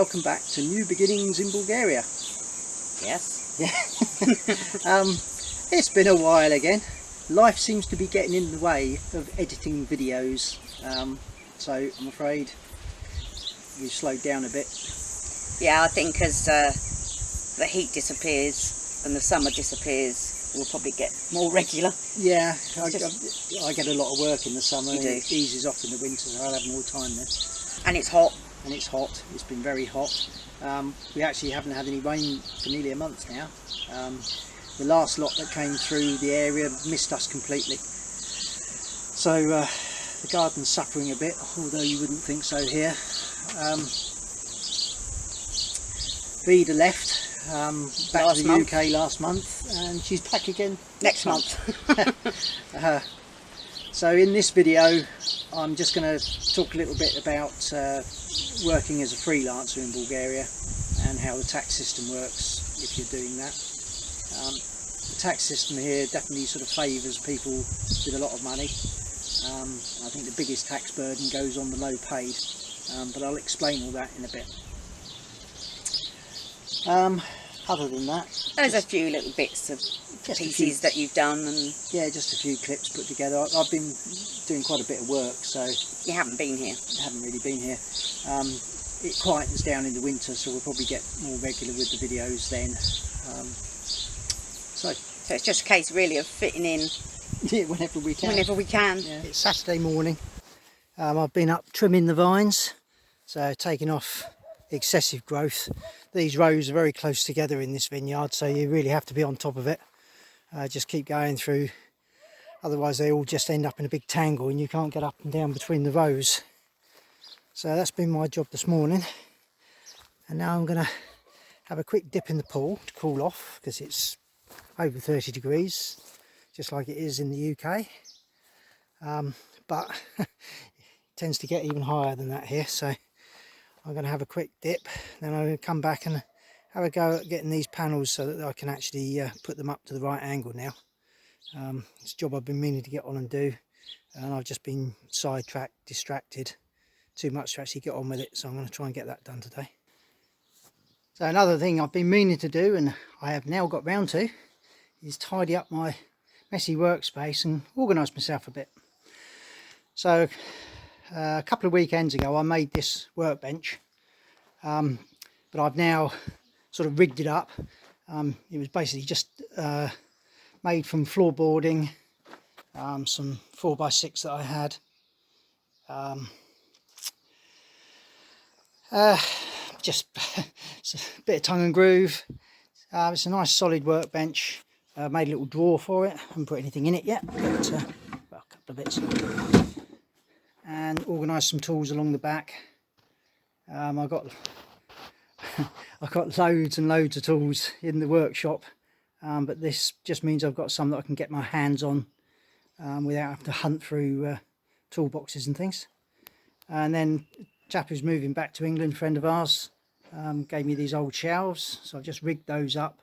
welcome back to New Beginnings in Bulgaria. Yes. Yeah. It's been a while again. Life seems to be getting in the way of editing videos, so I'm afraid we've slowed down a bit. Yeah, I think as the heat disappears and the summer disappears, we'll probably get more regular. Yeah, I get a lot of work in the summer. You do. It eases off in the winter, so I'll have more time then. And it's hot. And it's hot. It's been very hot. We actually haven't had any rain for nearly a month now. The last lot that came through the area missed us completely. So the garden's suffering a bit, although you wouldn't think so here. Vida left back to the UK last month, and she's back again next month. So in this video I'm just going to talk a little bit about working as a freelancer in Bulgaria and how the tax system works if you're doing that. The tax system here definitely sort of favours people with a lot of money. I think the biggest tax burden goes on the low paid, but I'll explain all that in a bit. Other than that, there's a few little bits of pieces that you've done, and yeah, just a few clips put together. I've been doing quite a bit of work, so you haven't been here. I haven't really been here. It quietens down in the winter, so we'll probably get more regular with the videos then. So it's just a case really of fitting in whenever we can. Whenever we can. Yeah. It's Saturday morning. I've been up trimming the vines, so taking off excessive growth. These rows are very close together in this vineyard, so you really have to be on top of it. Just keep going through, otherwise they all just end up in a big tangle and you can't get up and down between the rows. So that's been my job this morning, and now I'm going to have a quick dip in the pool to cool off because it's over 30 degrees, just like it is in the UK, but it tends to get even higher than that here. So I'm going to have a quick dip, then I'm going to come back and have a go at getting these panels so that I can actually put them up to the right angle now. It's a job I've been meaning to get on and do, and I've just been sidetracked, distracted too much to actually get on with it, so I'm going to try and get that done today. So another thing I've been meaning to do, and I have now got round to, is tidy up my messy workspace and organise myself a bit. So a couple of weekends ago I made this workbench, but I've now sort of rigged it up. It was basically just made from floorboarding, some 4x6 that I had, just a bit of tongue and groove. It's a nice solid workbench. Made a little drawer for it. I haven't put anything in it yet, but well, a couple of bits. And organised some tools along the back. I've got loads and loads of tools in the workshop, but this just means I've got some that I can get my hands on without having to hunt through toolboxes and things. And then a chap who's moving back to England, a friend of ours, gave me these old shelves, so I've just rigged those up.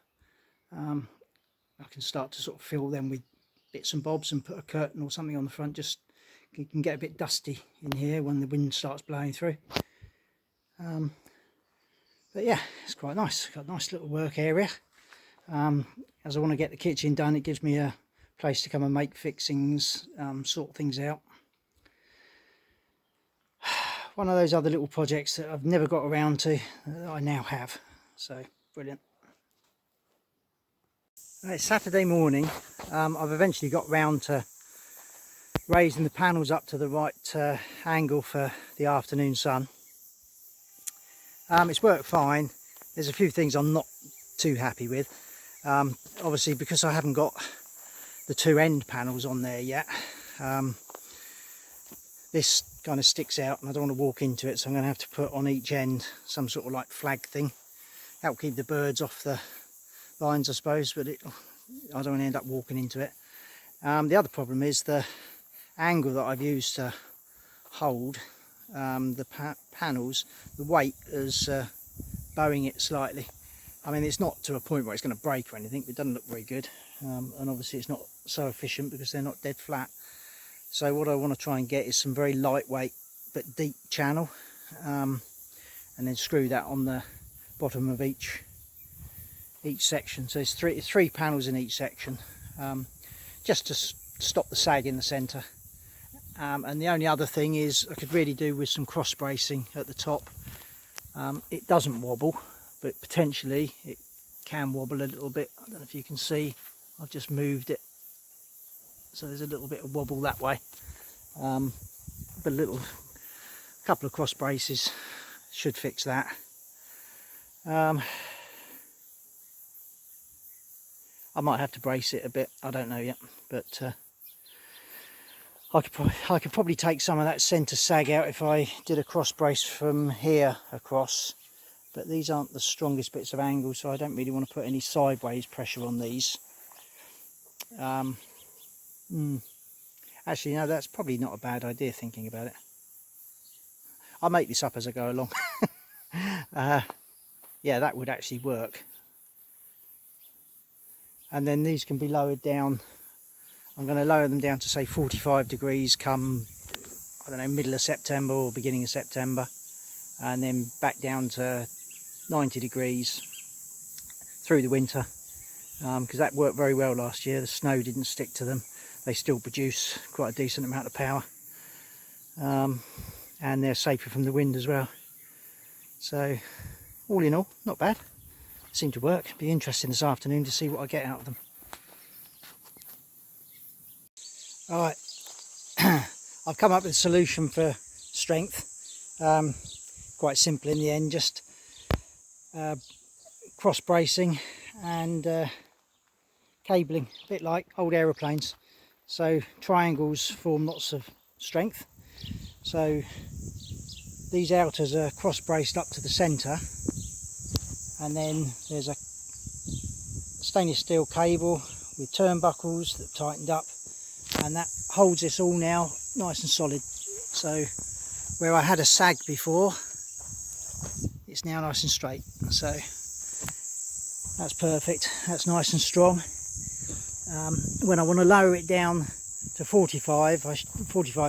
I can start to sort of fill them with bits and bobs and put a curtain or something on the front. Just you can get a bit dusty in here when the wind starts blowing through. But yeah, it's quite nice. Got a nice little work area. As I want to get the kitchen done, it gives me a place to come and make fixings, sort things out. One of those other little projects that I've never got around to, that I now have. So brilliant. It's Saturday morning. I've eventually got round to raising the panels up to the right angle for the afternoon sun. It's worked fine. There's a few things I'm not too happy with. Obviously, because I haven't got the two end panels on there yet, this kind of sticks out and I don't want to walk into it, so I'm going to have to put on each end some sort of like flag thing. That'll keep the birds off the lines, I suppose, but I don't want to end up walking into it. The other problem is the angle that I've used to hold the panels. The weight is bowing it slightly. I mean, it's not to a point where it's going to break or anything, but it doesn't look very good, and obviously it's not so efficient because they're not dead flat. So what I want to try and get is some very lightweight but deep channel, and then screw that on the bottom of each section. So it's three panels in each section, just to stop the sag in the centre. And the only other thing is I could really do with some cross bracing at the top. It doesn't wobble, but potentially it can wobble a little bit. I don't know if you can see, I've just moved it, so there's a little bit of wobble that way. But a couple of cross braces should fix that. I might have to brace it a bit, I don't know yet, but I could probably take some of that centre sag out if I did a cross brace from here across, but these aren't the strongest bits of angle, so I don't really want to put any sideways pressure on these. Actually, no, that's probably not a bad idea thinking about it. I'll make this up as I go along. Yeah, that would actually work. And then these can be lowered down. I'm going to lower them down to say 45 degrees come, I don't know, middle of September or beginning of September, and then back down to 90 degrees through the winter, because that worked very well last year. The snow didn't stick to them. They still produce quite a decent amount of power, and they're safer from the wind as well. So all in all, not bad. Seem to work. Be interesting this afternoon to see what I get out of them. Alright, I've come up with a solution for strength, quite simple in the end, just cross bracing and cabling, a bit like old aeroplanes. So triangles form lots of strength, so these outers are cross braced up to the centre, and then there's a stainless steel cable with turnbuckles that tightened up, and that holds this all now nice and solid. So where I had a sag before, it's now nice and straight. So that's perfect, that's nice and strong. When I want to lower it down to 45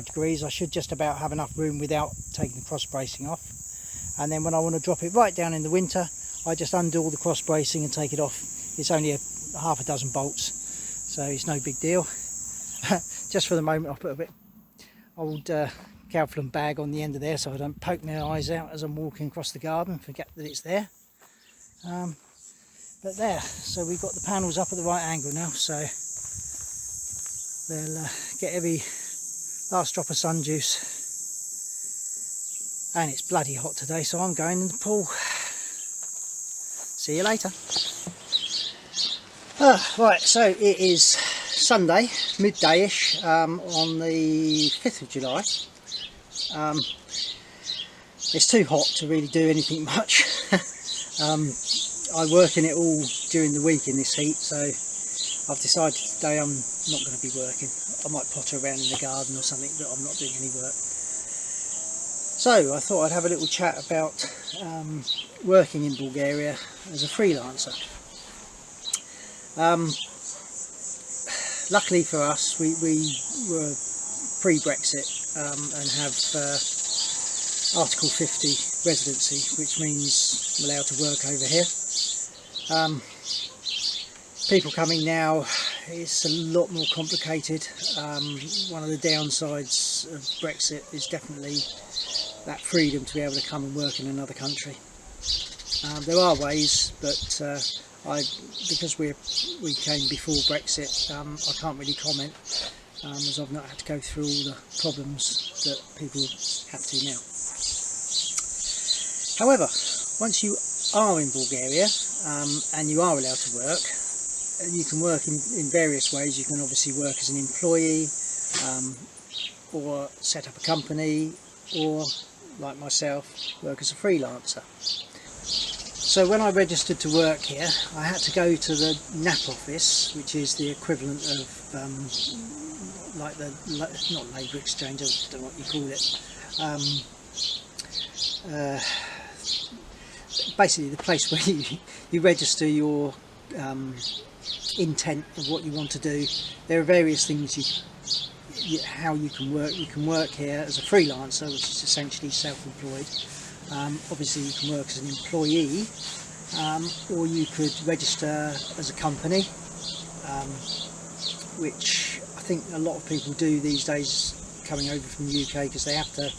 degrees, I should just about have enough room without taking the cross bracing off. And then when I want to drop it right down in the winter, I just undo all the cross bracing and take it off. It's only half a dozen bolts, so it's no big deal. Just for the moment I'll put a bit old Kaufland bag on the end of there so I don't poke my eyes out as I'm walking across the garden, forget that it's there. But there, so we've got the panels up at the right angle now, so they'll get every last drop of sun juice. And it's bloody hot today, so I'm going in the pool. See you later. Right, so it is Sunday, midday-ish, on the 5th of July. It's too hot to really do anything much. I work in it all during the week in this heat, so I've decided today I'm not going to be working. I might potter around in the garden or something, but I'm not doing any work. So I thought I'd have a little chat about working in Bulgaria as a freelancer. Luckily for us, we were pre-Brexit and have Article 50 residency, which means I'm allowed to work over here. People coming now, it's a lot more complicated. One of the downsides of Brexit is definitely that freedom to be able to come and work in another country. There are ways, but because we came before Brexit, I can't really comment, as I've not had to go through all the problems that people have to now. However, once you are in Bulgaria and you are allowed to work, you can work in various ways. You can obviously work as an employee, or set up a company, or like myself, work as a freelancer. So when I registered to work here, I had to go to the NAP office, which is the equivalent of like the, not labour exchange, I don't know what you call it, basically the place where you register your intent of what you want to do. There are various things how you can work. You can work here as a freelancer, which is essentially self-employed, Obviously you can work as an employee, or you could register as a company, which I think a lot of people do these days coming over from the UK, because they have to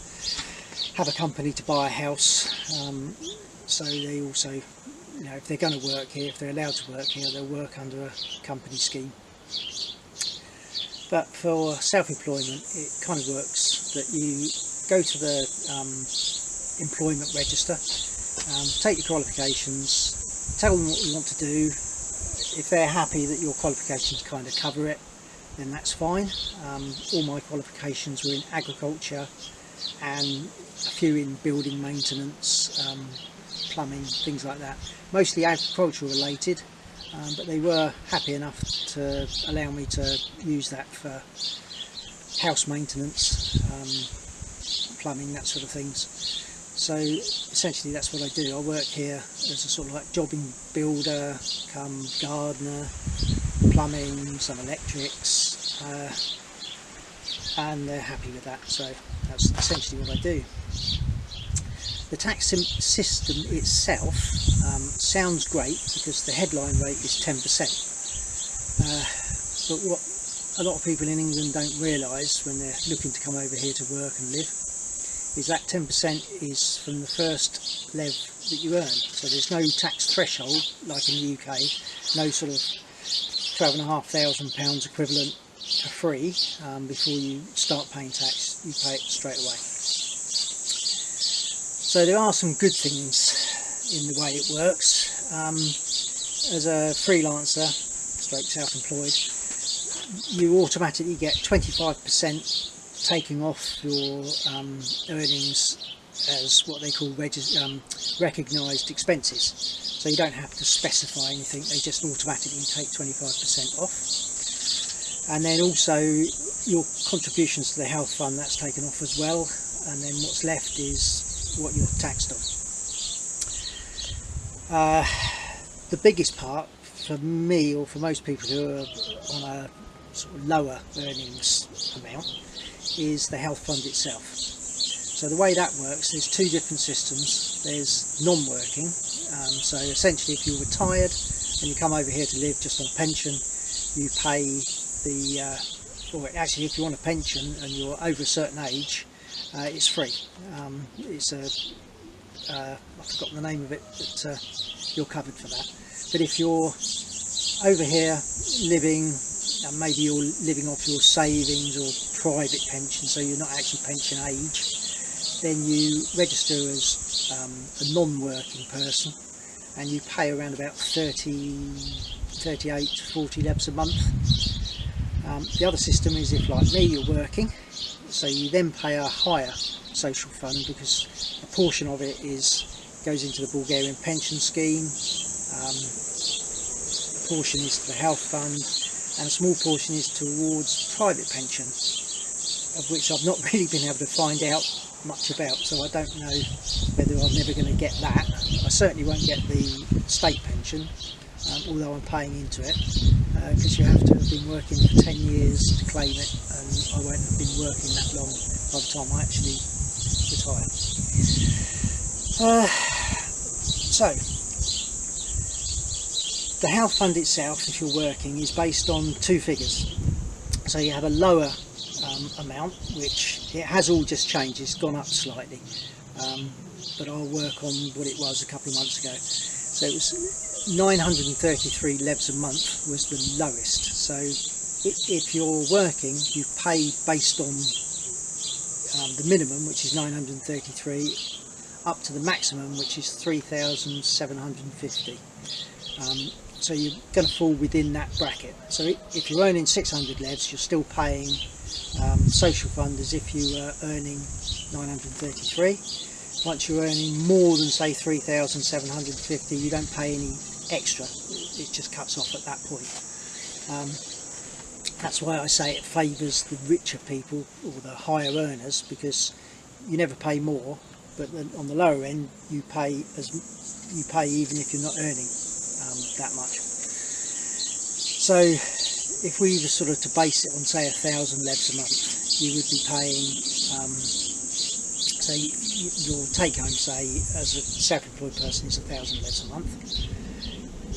have a company to buy a house. So they also, you know, if they're going to work here, if they're allowed to work here, they'll work under a company scheme. But for self-employment, it kind of works that you go to the employment register, take your qualifications, tell them what you want to do. If they're happy that your qualifications kind of cover it, then that's fine. All my qualifications were in agriculture and a few in building maintenance, plumbing, things like that. Mostly agricultural related, but they were happy enough to allow me to use that for house maintenance, plumbing, that sort of things. So essentially that's what I do. I work here as a sort of like jobbing builder, come gardener, plumbing, some electrics, and they're happy with that. So that's essentially what I do. The tax system itself sounds great because the headline rate is 10%. But what a lot of people in England don't realise when they're looking to come over here to work and live is that 10% is from the first lev that you earn. So there's no tax threshold like in the UK, no sort of £12,500 equivalent for free before you start paying tax. You pay it straight away. So there are some good things in the way it works. As a freelancer, stroke self-employed, you automatically get 25% taking off your earnings as what they call recognised expenses. So you don't have to specify anything, they just automatically take 25% off. And then also your contributions to the health fund, that's taken off as well, and then what's left is what you're taxed on. The biggest part for me, or for most people who are on a sort of lower earnings amount, is the health fund itself. So the way that works, there's two different systems. There's non-working, so essentially if you're retired and you come over here to live just on a pension, you pay the, or actually if you want a pension and you're over a certain age, it's free. It's I've forgotten the name of it, but you're covered for that. But if you're over here living, and maybe you're living off your savings or private pension, so you're not actually pension age, then you register as a non-working person and you pay around about 38 to 40 lebs a month. The other system is if, like me, you're working, so you then pay a higher social fund because a portion of it goes into the Bulgarian pension scheme, a portion is to the health fund, and a small portion is towards private pension, of which I've not really been able to find out much about, so I don't know whether I'm never going to get that. I certainly won't get the state pension, although I'm paying into it, because you have to have been working for 10 years to claim it, and I won't have been working that long by the time I actually retire. So the health fund itself, if you're working, is based on two figures. So you have a lower amount, which it has all just changed, it's gone up slightly, but I'll work on what it was a couple of months ago. So it was 933 levs a month was the lowest. So if you're working, you pay based on the minimum, which is 933, up to the maximum, which is 3,750. So you're going to fall within that bracket. So if you're earning 600 levs, you're still paying social fund as if you were earning 933. Once you're earning more than, say, 3,750, you don't pay any extra. It just cuts off at that point. That's why I say it favours the richer people or the higher earners, because you never pay more, but on the lower end you pay even if you're not earning that much. So if we were sort of to base it on, say, 1,000 levs a month, you would be paying So your take home, say, as a self-employed person, is 1,000 levs a month.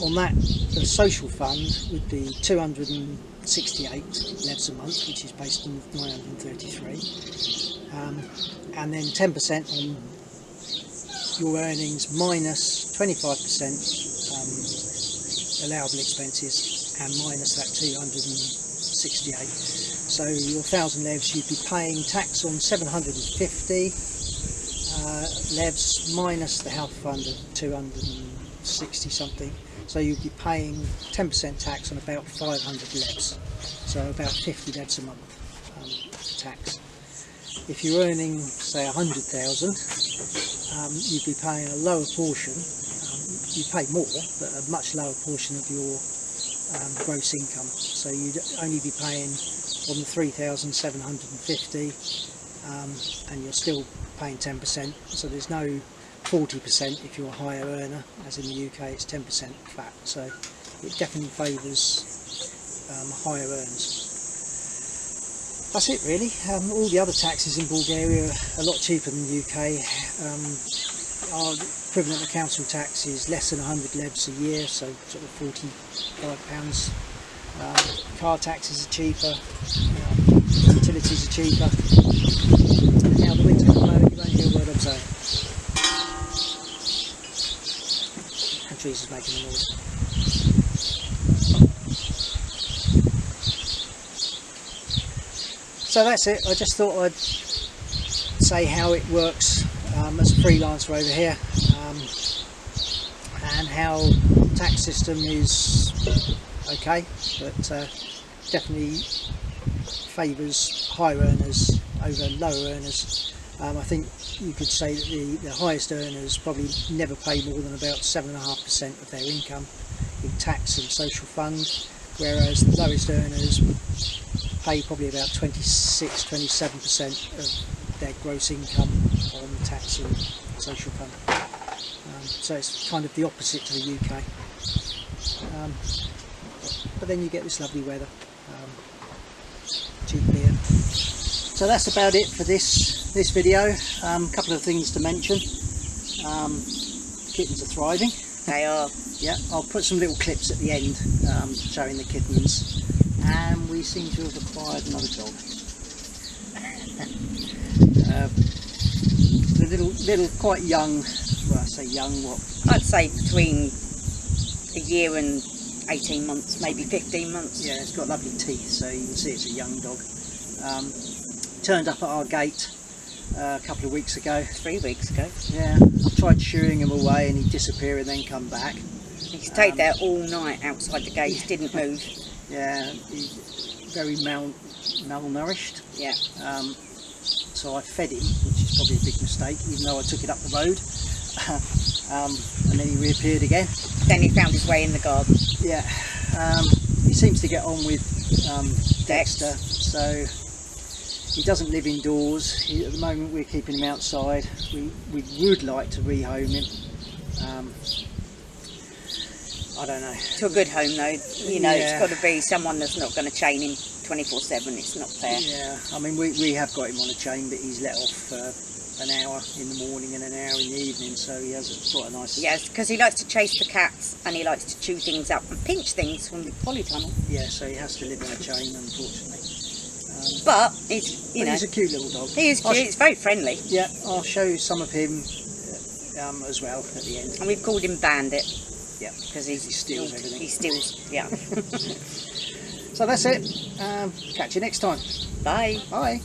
On that, the social fund would be 268 levs a month, which is based on 933, and then 10% on your earnings minus 25% allowable expenses and minus that 268. So your 1,000 levs, you'd be paying tax on 750 levs minus the health fund of 260 something. So you'd be paying 10% tax on about 500 levs. So about 50 levs a month tax. If you're earning, say, 100,000, you'd be paying a lower portion. You pay more, but a much lower portion of your gross income. So you'd only be paying on the 3,750, and you're still paying 10%. So there's no 40% if you're a higher earner, as in the UK it's 10% flat. So it definitely favours higher earners. That's it really. All the other taxes in Bulgaria are a lot cheaper than the UK. Our equivalent of council tax is less than 100 levs a year, so sort of £45. Car taxes are cheaper, utilities are cheaper. And now the wind's got low, you won't hear a word I'm saying. And trees is making a noise. So that's it. I just thought I'd say how it works as a freelancer over here, and how the tax system is okay, but definitely favours higher earners over lower earners. I think you could say that the highest earners probably never pay more than about 7.5% of their income in tax and social fund, whereas the lowest earners pay probably about 26-27% of their gross income on tax and social fund. So it's kind of the opposite to the UK. But then you get this lovely weather, cheap beer. So that's about it for this video. A couple of things to mention. Kittens are thriving. They are. Yeah, I'll put some little clips at the end showing the kittens. And we seem to have acquired another dog. The little quite young, well I say young, what? I'd say between a year and 18 months, maybe 15 months. Yeah, it's got lovely teeth, so you can see it's a young dog. Turned up at our gate a couple of weeks ago. 3 weeks ago. Yeah, I tried shooing him away and he'd disappear and then come back. He stayed there all night outside the gates, didn't move. Yeah, he's very malnourished. Yeah. So I fed him, which is probably a big mistake, even though I took it up the road. And then he reappeared again. Then he found his way in the garden. Yeah. He seems to get on with Dexter, so he doesn't live indoors. At the moment we're keeping him outside. We would like to rehome him. I don't know. To a good home though, you know, Yeah. It's got to be someone that's not going to chain him 24/7, it's not fair. Yeah, I mean we have got him on a chain, but he's let off an hour in the morning and an hour in the evening, so he has quite a nice... Yes, because he likes to chase the cats and he likes to chew things up and pinch things from the polytunnel. Yeah, so he has to live on a chain, unfortunately. But he's, you know, he's a cute little dog. he is cute, he's very friendly. Yeah, I'll show you some of him as well at the end. And we've called him Bandit. Yeah, Because he steals everything. He steals, yeah. So that's it. Catch you next time. Bye. Bye.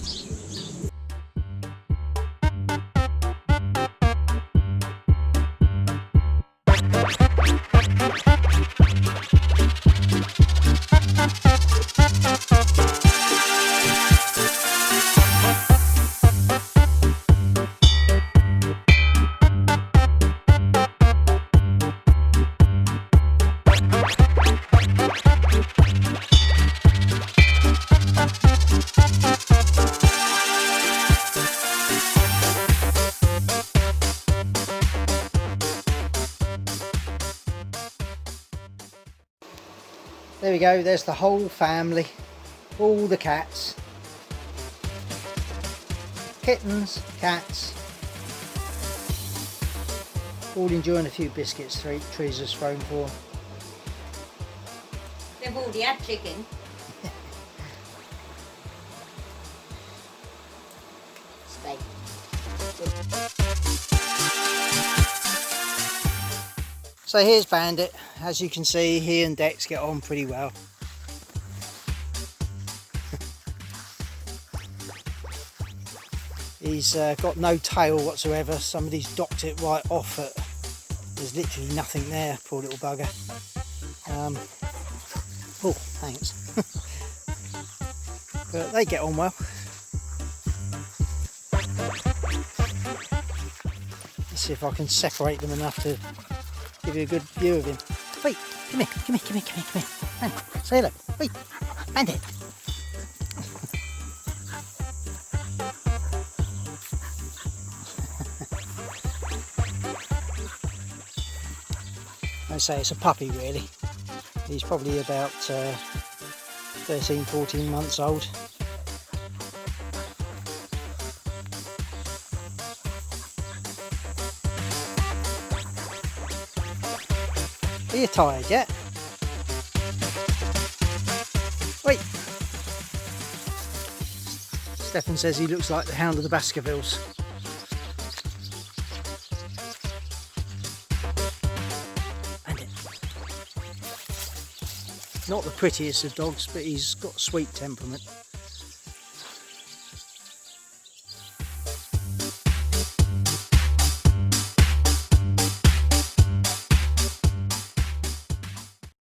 There we go, there's the whole family, all the cats. Kittens, cats, All enjoying a few biscuits Teresa's thrown for. They've already had chicken. Steak. So here's Bandit. As you can see, he and Dex get on pretty well. He's got no tail whatsoever. Somebody's docked it right off at, there's literally nothing there, poor little bugger. Oh, thanks. But they get on well. Let's see if I can separate them enough to give you a good view of him. Wait, come here. Man, say hello. Wait, Bandit. I say it's a puppy really. He's probably about 13, 14 months old. Are you tired yet? Wait. Stefan says he looks like the Hound of the Baskervilles. Not the prettiest of dogs, but he's got a sweet temperament.